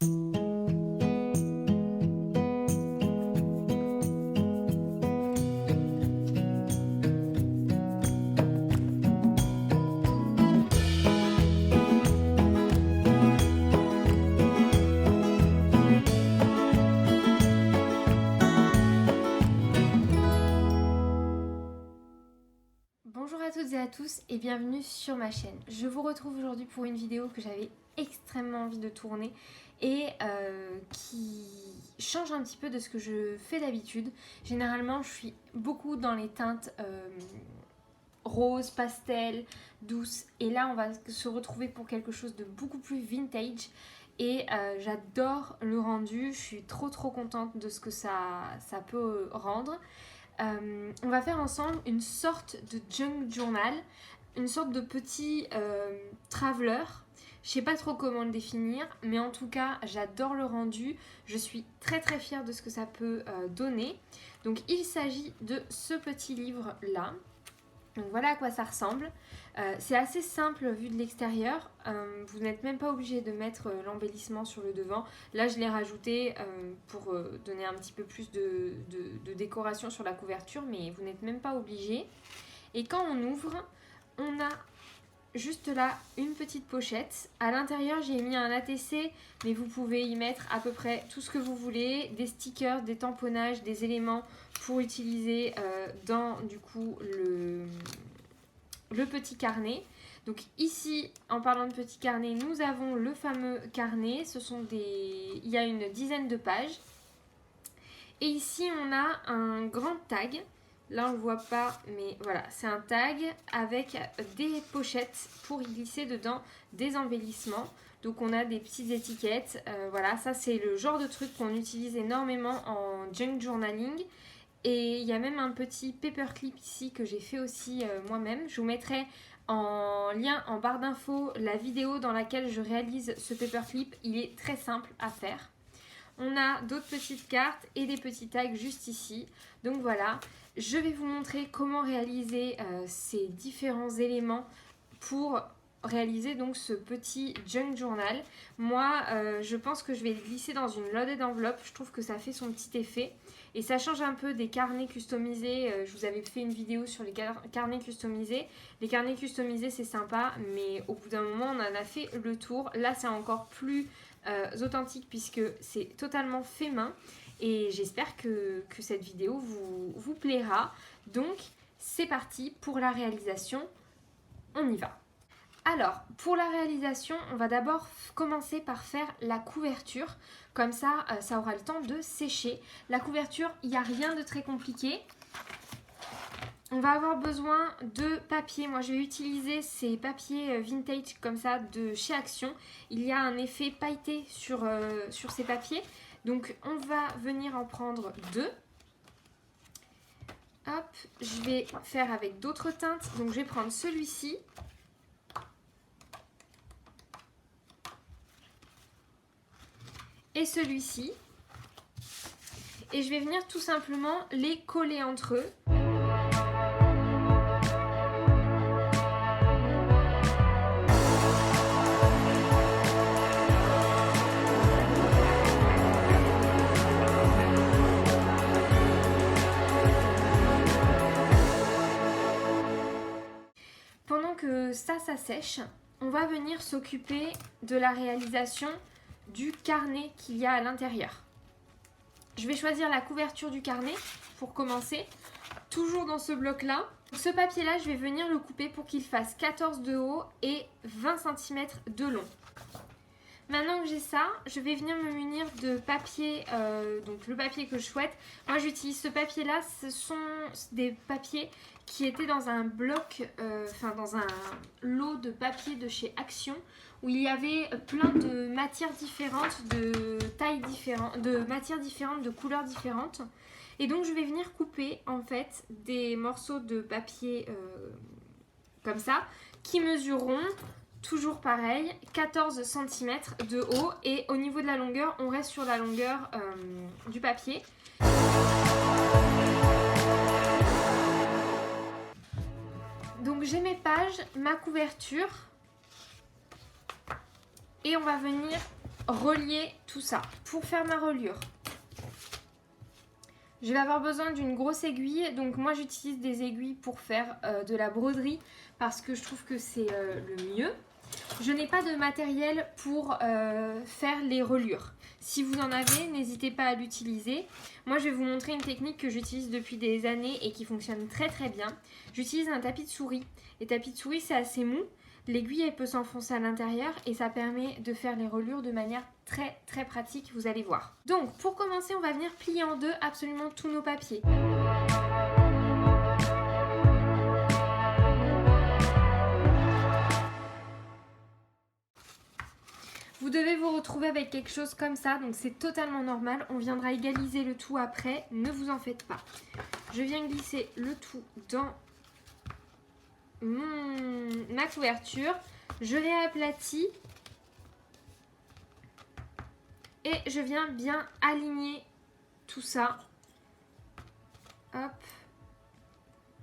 Bonjour à toutes et à tous et bienvenue sur ma chaîne. Je vous retrouve aujourd'hui pour une vidéo que j'avais extrêmement envie de tourner et qui change un petit peu de ce que je fais d'habitude. Généralement je suis beaucoup dans les teintes rose, pastel, douce, et là on va se retrouver pour quelque chose de beaucoup plus vintage. Et j'adore le rendu, je suis trop contente de ce que ça peut rendre. On va faire ensemble une sorte de junk journal, une sorte de petit traveler. Je sais pas trop comment le définir, mais en tout cas j'adore le rendu. Je suis très fière de ce que ça peut donner. Donc il s'agit de ce petit livre là. Donc voilà à quoi ça ressemble. C'est assez simple vu de l'extérieur. Vous n'êtes même pas obligé de mettre l'embellissement sur le devant. Là je l'ai rajouté pour donner un petit peu plus de décoration sur la couverture, mais vous n'êtes même pas obligé. Et quand on ouvre, on a juste là une petite pochette. À l'intérieur j'ai mis un ATC, mais vous pouvez y mettre à peu près tout ce que vous voulez. Des stickers, des tamponnages, des éléments pour utiliser dans du coup le petit carnet. Donc ici, en parlant de petit carnet, nous avons le fameux carnet. Il y a une dizaine de pages. Et ici, on a un grand tag. Là, on ne le voit pas, mais voilà, c'est un tag avec des pochettes pour y glisser dedans des embellissements. Donc, on a des petites étiquettes. Voilà, ça, c'est le genre de truc qu'on utilise énormément en junk journaling. Et il y a même un petit paperclip ici que j'ai fait aussi moi-même. Je vous mettrai en lien en barre d'infos la vidéo dans laquelle je réalise ce paperclip. Il est très simple à faire. On a d'autres petites cartes et des petits tags juste ici. Donc voilà, je vais vous montrer comment réaliser ces différents éléments pour réaliser donc ce petit junk journal. Moi, je pense que je vais le glisser dans une loaded envelope. Je trouve que ça fait son petit effet. Et ça change un peu des carnets customisés. Je vous avais fait une vidéo sur les carnets customisés. Les carnets customisés, c'est sympa, mais au bout d'un moment, on en a fait le tour. Là, c'est encore plus authentique puisque c'est totalement fait main. Et j'espère que cette vidéo vous plaira. Donc, c'est parti pour la réalisation. On y va. Alors, pour la réalisation, on va d'abord commencer par faire la couverture. Comme ça, ça aura le temps de sécher. La couverture, il n'y a rien de très compliqué. On va avoir besoin de papier. Moi, je vais utiliser ces papiers vintage comme ça de chez Action. Il y a un effet pailleté sur ces papiers. Donc, on va venir en prendre deux. Hop, je vais faire avec d'autres teintes. Donc, je vais prendre celui-ci. Et celui-ci. Et je vais venir tout simplement les coller entre eux. Pendant que ça sèche, on va venir s'occuper de la réalisation du carnet qu'il y a à l'intérieur. Je vais choisir la couverture du carnet pour commencer, toujours dans ce bloc-là. Ce papier-là, je vais venir le couper pour qu'il fasse 14 de haut et 20 cm de long. Maintenant que j'ai ça, je vais venir me munir de papier, donc le papier que je souhaite. Moi, j'utilise ce papier-là, ce sont des papiers qui étaient dans un bloc, dans un lot de papier de chez Action, où il y avait plein de matières différentes, de tailles différentes, de matières différentes, de couleurs différentes. Et donc, je vais venir couper en fait des morceaux de papier comme ça, qui mesureront toujours pareil, 14 cm de haut, et au niveau de la longueur, on reste sur la longueur du papier. Donc j'ai mes pages, ma couverture, et on va venir relier tout ça. Pour faire ma reliure, je vais avoir besoin d'une grosse aiguille. Donc moi j'utilise des aiguilles pour faire de la broderie parce que je trouve que c'est le mieux. Je n'ai pas de matériel pour faire les reliures. Si vous en avez, n'hésitez pas à l'utiliser. Moi, je vais vous montrer une technique que j'utilise depuis des années et qui fonctionne très très bien. J'utilise un tapis de souris. Les tapis de souris, c'est assez mou. L'aiguille, elle peut s'enfoncer à l'intérieur et ça permet de faire les reliures de manière très très pratique, vous allez voir. Donc, pour commencer, on va venir plier en deux absolument tous nos papiers. Vous devez vous retrouver avec quelque chose comme ça, donc c'est totalement normal. On viendra égaliser le tout après, ne vous en faites pas. Je viens glisser le tout dans ma couverture. Je réaplatis et je viens bien aligner tout ça. Hop,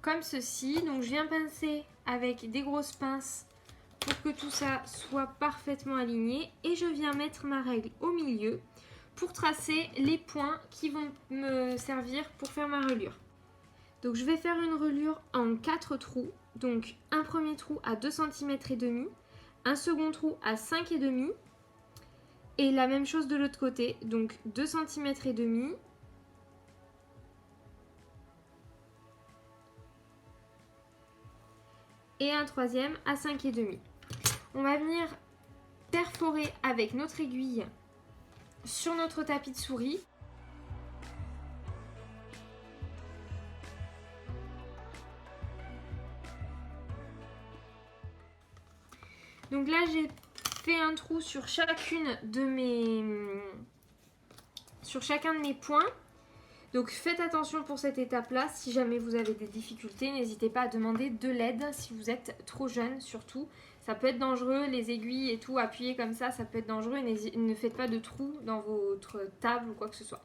comme ceci. Donc je viens pincer avec des grosses pinces pour que tout ça soit parfaitement aligné et je viens mettre ma règle au milieu pour tracer les points qui vont me servir pour faire ma reliure. Donc je vais faire une reliure en 4 trous, donc un premier trou à 2,5 cm, un second trou à 5,5 cm et la même chose de l'autre côté, donc 2,5 cm et un troisième à 5,5 cm. On va venir perforer avec notre aiguille sur notre tapis de souris. Donc là, j'ai fait un trou sur chacun de mes points. Donc faites attention pour cette étape-là. Si jamais vous avez des difficultés, n'hésitez pas à demander de l'aide si vous êtes trop jeune surtout. Ça peut être dangereux, les aiguilles et tout, appuyer comme ça peut être dangereux. Et ne faites pas de trous dans votre table ou quoi que ce soit.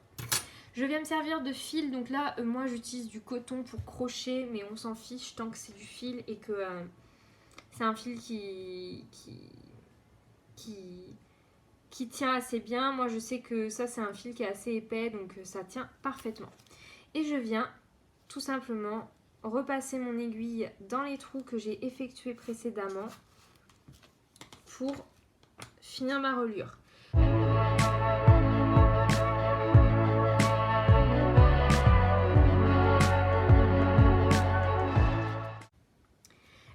Je viens me servir de fil. Donc là, moi j'utilise du coton pour crocher, mais on s'en fiche tant que c'est du fil et que c'est un fil qui tient assez bien. Moi je sais que ça c'est un fil qui est assez épais, donc ça tient parfaitement. Et je viens tout simplement repasser mon aiguille dans les trous que j'ai effectués précédemment pour finir ma reliure.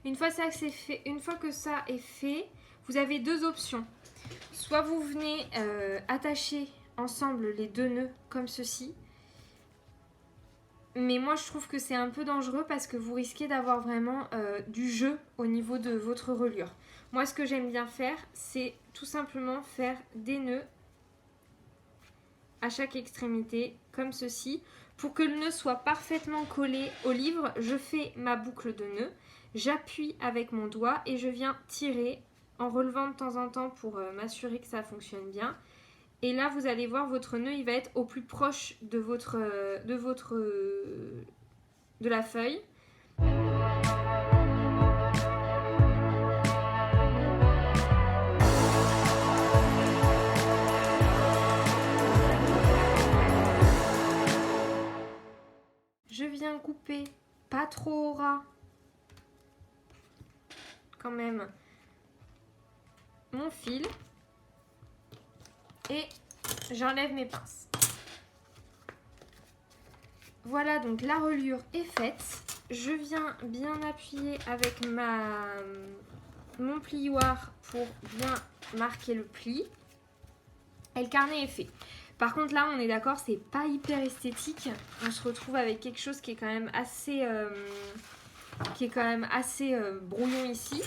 Une fois que ça est fait, vous avez deux options. Soit vous venez attacher ensemble les deux nœuds comme ceci. Mais moi je trouve que c'est un peu dangereux parce que vous risquez d'avoir vraiment du jeu au niveau de votre reliure. Moi ce que j'aime bien faire, c'est tout simplement faire des nœuds à chaque extrémité comme ceci. Pour que le nœud soit parfaitement collé au livre, je fais ma boucle de nœud. J'appuie avec mon doigt et je viens tirer en relevant de temps en temps pour m'assurer que ça fonctionne bien. Et là, vous allez voir, votre nœud, il va être au plus proche de la feuille. Je viens couper pas trop au ras, quand même, mon fil. Et j'enlève mes pinces. Voilà, donc la reliure est faite. Je viens bien appuyer avec mon plioir pour bien marquer le pli. Et le carnet est fait. Par contre là, on est d'accord, c'est pas hyper esthétique. On se retrouve avec quelque chose qui est quand même assez, brouillon ici.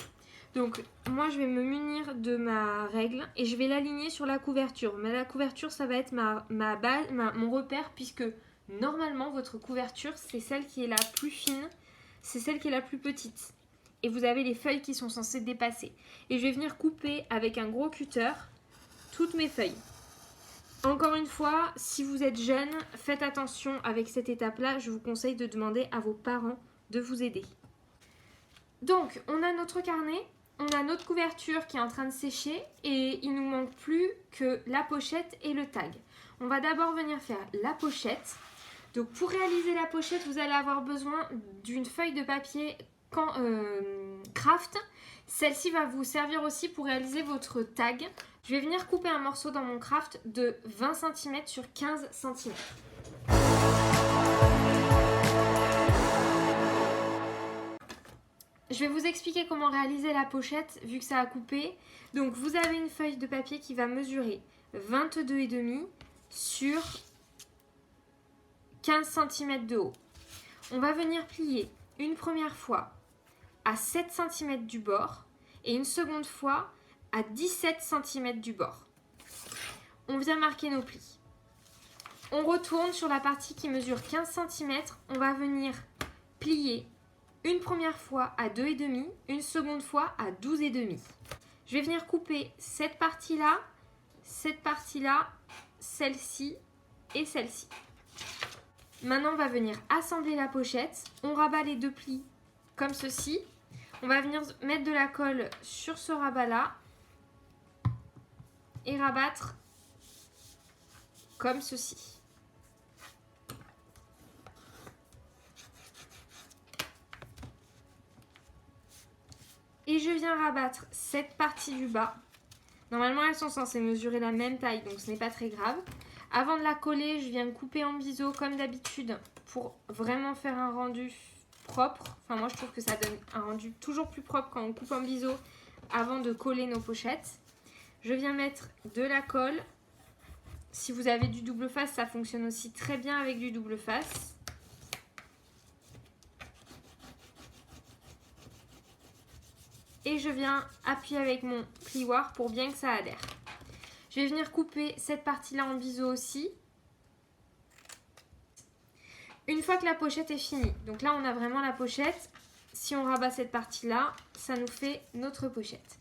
Donc moi je vais me munir de ma règle et je vais l'aligner sur la couverture. Mais la couverture ça va être ma base, mon repère, puisque normalement votre couverture c'est celle qui est la plus fine, c'est celle qui est la plus petite. Et vous avez les feuilles qui sont censées dépasser. Et je vais venir couper avec un gros cutter toutes mes feuilles. Encore une fois, si vous êtes jeune, faites attention avec cette étape-là. Je vous conseille de demander à vos parents de vous aider. Donc on a notre carnet. On a notre couverture qui est en train de sécher et il ne nous manque plus que la pochette et le tag. On va d'abord venir faire la pochette. Donc pour réaliser la pochette, vous allez avoir besoin d'une feuille de papier craft. Celle-ci va vous servir aussi pour réaliser votre tag. Je vais venir couper un morceau dans mon craft de 20 cm sur 15 cm. Je vais vous expliquer comment réaliser la pochette vu que ça a coupé. Donc vous avez une feuille de papier qui va mesurer 22,5 sur 15 cm de haut. On va venir plier une première fois à 7 cm du bord et une seconde fois à 17 cm du bord. On vient marquer nos plis. On retourne sur la partie qui mesure 15 cm. On va venir plier une première fois à 2,5, une seconde fois à 12,5. Je vais venir couper cette partie-là, celle-ci et celle-ci. Maintenant, on va venir assembler la pochette. On rabat les deux plis comme ceci. On va venir mettre de la colle sur ce rabat-là et rabattre comme ceci. Et je viens rabattre cette partie du bas. Normalement, elles sont censées mesurer la même taille, donc ce n'est pas très grave. Avant de la coller, je viens couper en biseau comme d'habitude pour vraiment faire un rendu propre. Enfin, moi, je trouve que ça donne un rendu toujours plus propre quand on coupe en biseau avant de coller nos pochettes. Je viens mettre de la colle. Si vous avez du double face, ça fonctionne aussi très bien avec du double face. Et je viens appuyer avec mon plioir pour bien que ça adhère. Je vais venir couper cette partie-là en biseau aussi. Une fois que la pochette est finie, donc là on a vraiment la pochette. Si on rabat cette partie-là, ça nous fait notre pochette.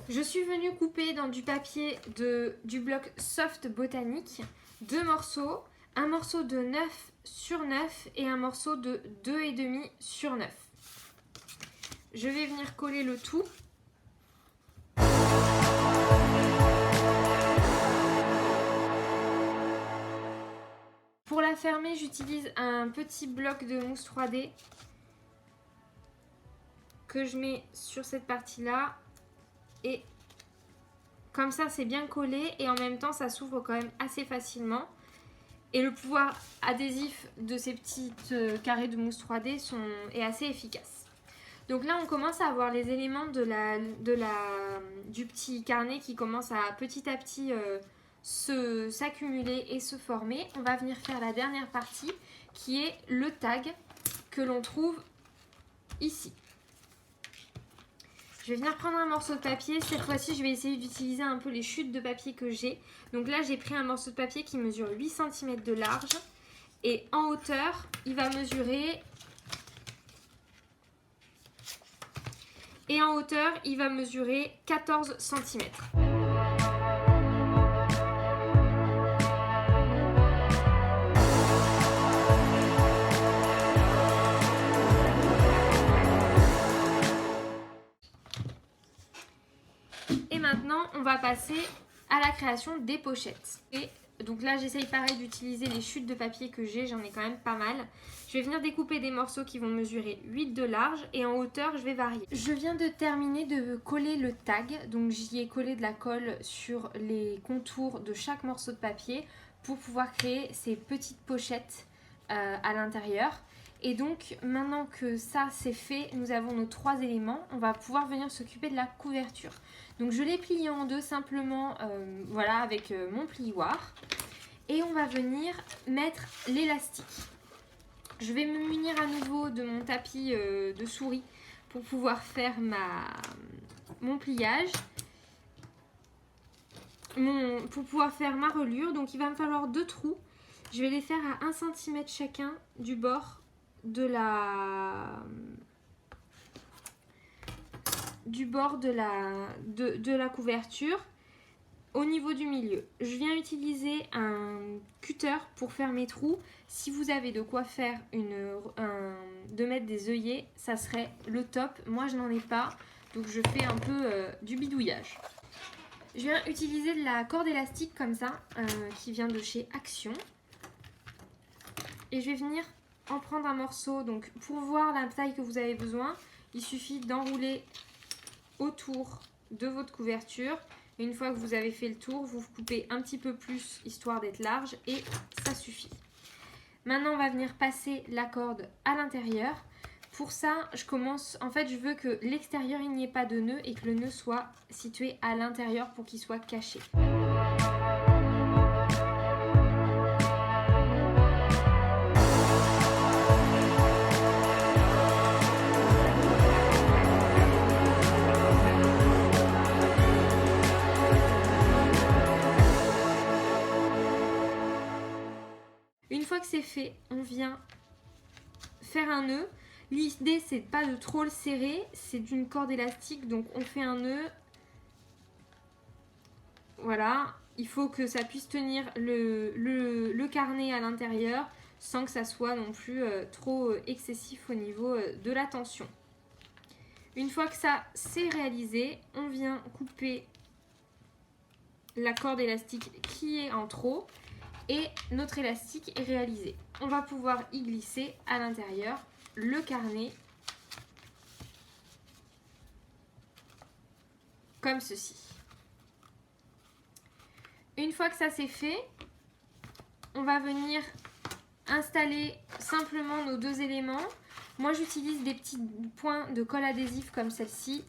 Je suis venue couper dans du papier du bloc Soft Botanique 2 morceaux. Un morceau de 9 sur 9 et un morceau de 2,5 sur 9. Je vais venir coller le tout. Pour la fermer, j'utilise un petit bloc de mousse 3D que je mets sur cette partie-là. Et comme ça, c'est bien collé et en même temps, ça s'ouvre quand même assez facilement. Et le pouvoir adhésif de ces petites carrés de mousse 3D est assez efficace. Donc là, on commence à avoir les éléments du petit carnet qui commence à petit s'accumuler et se former. On va venir faire la dernière partie qui est le tag que l'on trouve ici. Je vais venir prendre un morceau de papier. Cette fois-ci, je vais essayer d'utiliser un peu les chutes de papier que j'ai. Donc là, j'ai pris un morceau de papier qui mesure 8 cm de large. Et en hauteur, il va mesurer... Et en hauteur, il va mesurer 14 cm. Et maintenant, on va passer à la création des pochettes. Et donc là, j'essaye pareil d'utiliser les chutes de papier que j'ai, j'en ai quand même pas mal. Je vais venir découper des morceaux qui vont mesurer 8 de large et en hauteur, je vais varier. Je viens de terminer de coller le tag, donc j'y ai collé de la colle sur les contours de chaque morceau de papier pour pouvoir créer ces petites pochettes à l'intérieur. Et donc, maintenant que ça c'est fait, nous avons nos 3 éléments, on va pouvoir venir s'occuper de la couverture. Donc je l'ai plié en deux simplement, voilà, avec mon plioir. Et on va venir mettre l'élastique. Je vais me munir à nouveau de mon tapis de souris pour pouvoir faire mon pliage. Pour pouvoir faire ma reliure. Donc il va me falloir 2 trous. Je vais les faire à 1 cm chacun du bord de la couverture au niveau du milieu. Je viens utiliser un cutter pour faire mes trous. Si vous avez de quoi faire de mettre des œillets, ça serait le top. Moi je n'en ai pas, donc je fais un peu du bidouillage. Je viens utiliser de la corde élastique comme ça, qui vient de chez Action. Et je vais venir en prendre un morceau. Donc pour voir la taille que vous avez besoin, il suffit d'enrouler autour de votre couverture. Et une fois que vous avez fait le tour, vous coupez un petit peu plus histoire d'être large et ça suffit. Maintenant, on va venir passer la corde à l'intérieur. Pour ça, je veux que l'extérieur, il n'y ait pas de nœud et que le nœud soit situé à l'intérieur pour qu'il soit caché. Une fois que c'est fait, on vient faire un nœud. L'idée, c'est pas de trop le serrer, c'est d'une corde élastique, donc on fait un nœud. Voilà, il faut que ça puisse tenir le carnet à l'intérieur sans que ça soit non plus trop excessif au niveau de la tension. Une fois que ça c'est réalisé, on vient couper la corde élastique qui est en trop. Et notre élastique est réalisé. On va pouvoir y glisser à l'intérieur le carnet comme ceci. Une fois que ça c'est fait, on va venir installer simplement nos deux éléments. Moi j'utilise des petits points de colle adhésif comme celle-ci.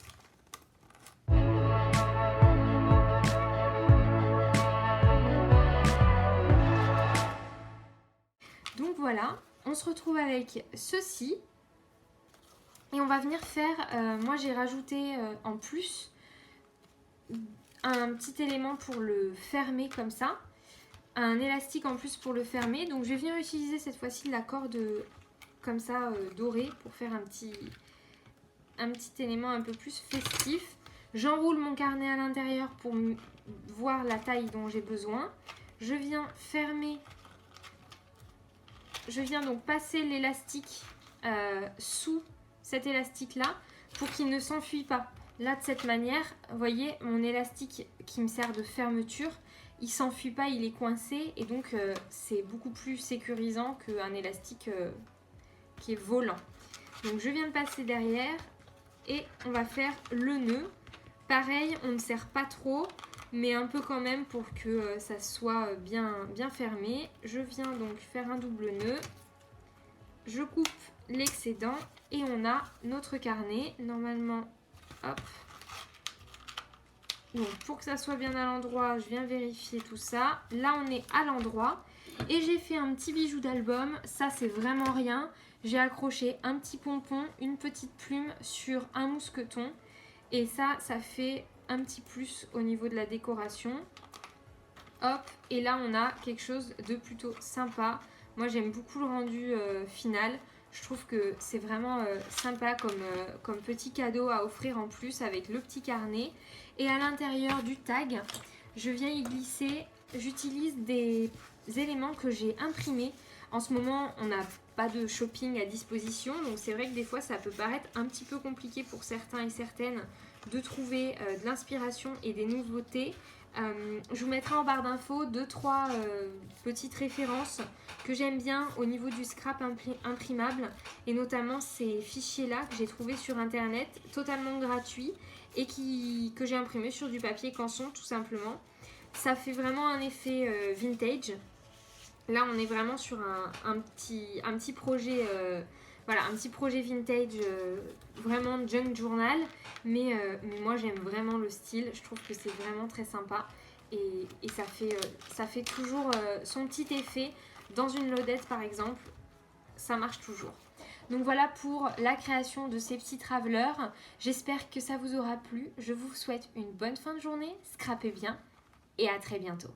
Donc voilà, on se retrouve avec ceci et on va venir faire, moi j'ai rajouté en plus un petit élément pour le fermer comme ça, un élastique en plus pour le fermer. Donc je vais venir utiliser cette fois-ci la corde comme ça dorée pour faire un petit élément un peu plus festif. J'enroule mon carnet à l'intérieur pour voir la taille dont j'ai besoin. Je viens fermer. Je viens donc passer l'élastique sous cet élastique là pour qu'il ne s'enfuit pas. Là de cette manière, vous voyez mon élastique qui me sert de fermeture, il s'enfuit pas, il est coincé et donc c'est beaucoup plus sécurisant qu'un élastique qui est volant. Donc je viens de passer derrière et on va faire le nœud. Pareil, on ne serre pas trop, mais un peu quand même pour que ça soit bien fermé. Je viens donc faire un double nœud. Je coupe l'excédent et on a notre carnet. Normalement, hop. Donc pour que ça soit bien à l'endroit, je viens vérifier tout ça. Là, on est à l'endroit. Et j'ai fait un petit bijou d'album. Ça, c'est vraiment rien. J'ai accroché un petit pompon, une petite plume sur un mousqueton. Et ça fait un petit plus au niveau de la décoration. Hop, et là on a quelque chose de plutôt sympa. Moi j'aime beaucoup le rendu final. Je trouve que c'est vraiment sympa comme petit cadeau à offrir en plus avec le petit carnet. Et à l'intérieur du tag, je viens y glisser, j'utilise des éléments que j'ai imprimés. En ce moment, on n'a pas de shopping à disposition, donc c'est vrai que des fois ça peut paraître un petit peu compliqué pour certains et certaines de trouver de l'inspiration et des nouveautés. Je vous mettrai en barre d'infos 2-3 petites références que j'aime bien au niveau du scrap imprimable et notamment ces fichiers là que j'ai trouvé sur internet totalement gratuits et que j'ai imprimé sur du papier canson tout simplement. Ça fait vraiment un effet vintage. Là on est vraiment sur un petit projet voilà, un petit projet vintage vraiment junk journal, mais moi j'aime vraiment le style, je trouve que c'est vraiment très sympa et ça fait toujours son petit effet dans une lodette par exemple, ça marche toujours. Donc voilà pour la création de ces petits travelers, j'espère que ça vous aura plu, je vous souhaite une bonne fin de journée, scrapez bien et à très bientôt.